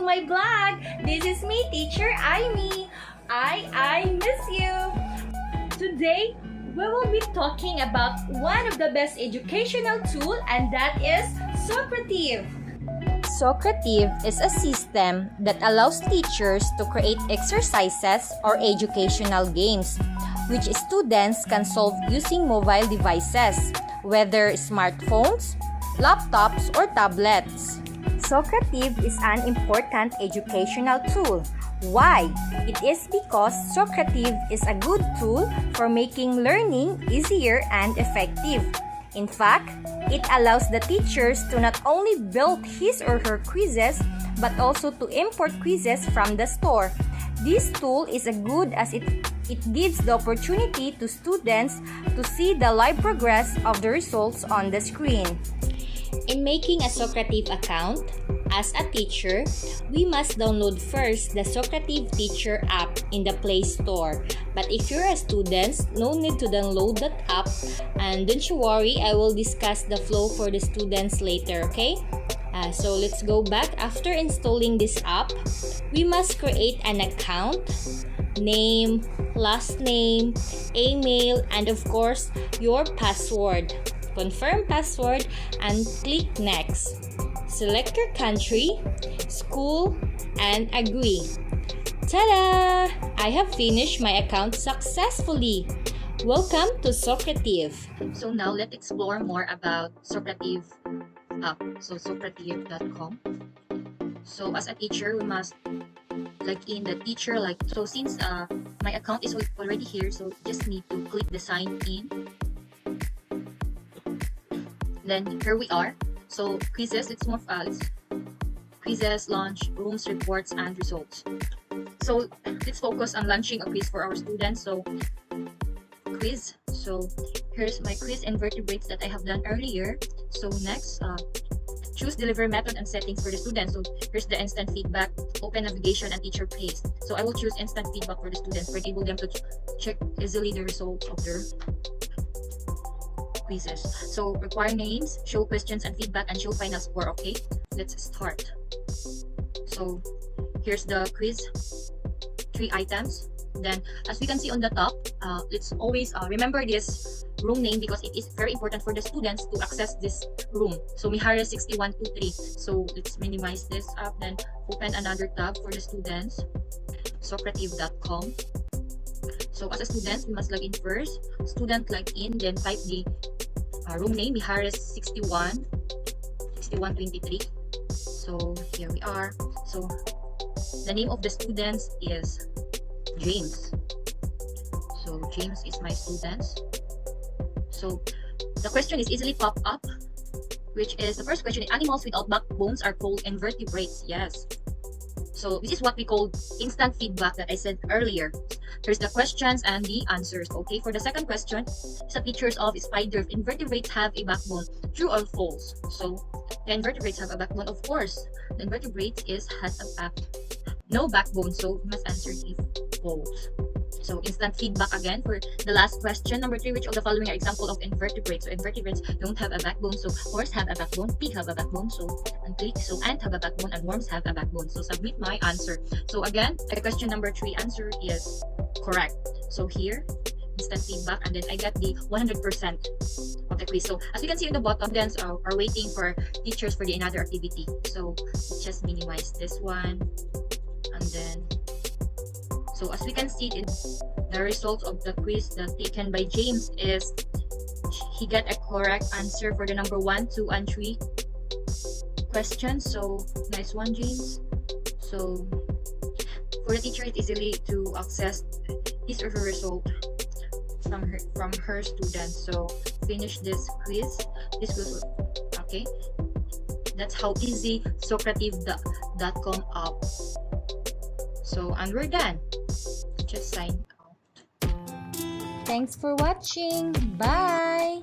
my vlog. This is me, Teacher Aimee. I miss you. Today, we will be talking about one of the best educational tool, and that is Socrative. Socrative is a system that allows teachers to create exercises or educational games, which students can solve using mobile devices, whether smartphones, laptops, or tablets. Socrative is an important educational tool. Why? It is because Socrative is a good tool for making learning easier and effective. In fact, it allows the teachers to not only build his or her quizzes, but also to import quizzes from the store. This tool is as good as it gives the opportunity to students to see the live progress of the results on the screen. In making a Socrative account, as a teacher, we must download first the Socrative Teacher app in the Play Store. But if you're a student, no need to download that app. And don't you worry, I will discuss the flow for the students later, okay? So let's go back. After installing this app, we must create an account, name, last name, email, and of course, your password. Confirm password and click next. Select your country, school, and agree. Ta-da! I have finished my account successfully. Welcome to Socrative. So now let's explore more about Socrative app. So Socrative.com. So as a teacher, we must in the teacher so since my account is already here, so just need to click the sign in. Then here we are. So quizzes, let's move quizzes, launch, rooms, reports, and results. So let's focus on launching a quiz for our students. So quiz. So here's my quiz and vertebrates that I have done earlier. So next, choose delivery method and settings for the students. So here's the instant feedback, open navigation, and teacher pace. So I will choose instant feedback for the students to enable them to check easily the results of their quizzes. So require names, show questions and feedback, and show final score. Okay, let's start. So here's the quiz, 3 items. Then as we can see on the top, let's always remember this room name because it is very important for the students to access this room. So Mijares 6123. So let's minimize this up, then open another tab for the students, Socrative.com. So as a student, we must log in first. Student log in, then type the room name, Mijares 6123. So here we are. So the name of the students is James. So James is my student. So the question is easily pop up, which is the first question: animals without backbones are called invertebrates. Yes. So this is what we call instant feedback that I said earlier. Here's the questions and the answers. Okay, for the second question, sa pictures of spiders, invertebrates have a backbone. True or false? So the invertebrates have a backbone. Of course, the invertebrates has no backbone. So we must answer if false. So instant feedback again for the last question. Number 3, which of the following are example of invertebrates? So invertebrates don't have a backbone. So horse have a backbone, pig have a backbone, so unclick. So ant have a backbone, and worms have a backbone. So submit my answer. So again, question number 3 answer is correct. So here, instant feedback, and then I got the 100% of the quiz. So as you can see in the bottom, students are waiting for teachers for the another activity. So let's just minimize this one, and then so as we can see, the results of the quiz that taken by James is he got a correct answer for the number 1, 2, and 3 questions. So nice one, James. So for the teacher, it's easily to access his or her result from her students. So finish this quiz. This was okay. That's how easy Socrative.com app. So and we're done. Just sign out. Thanks for watching. Bye!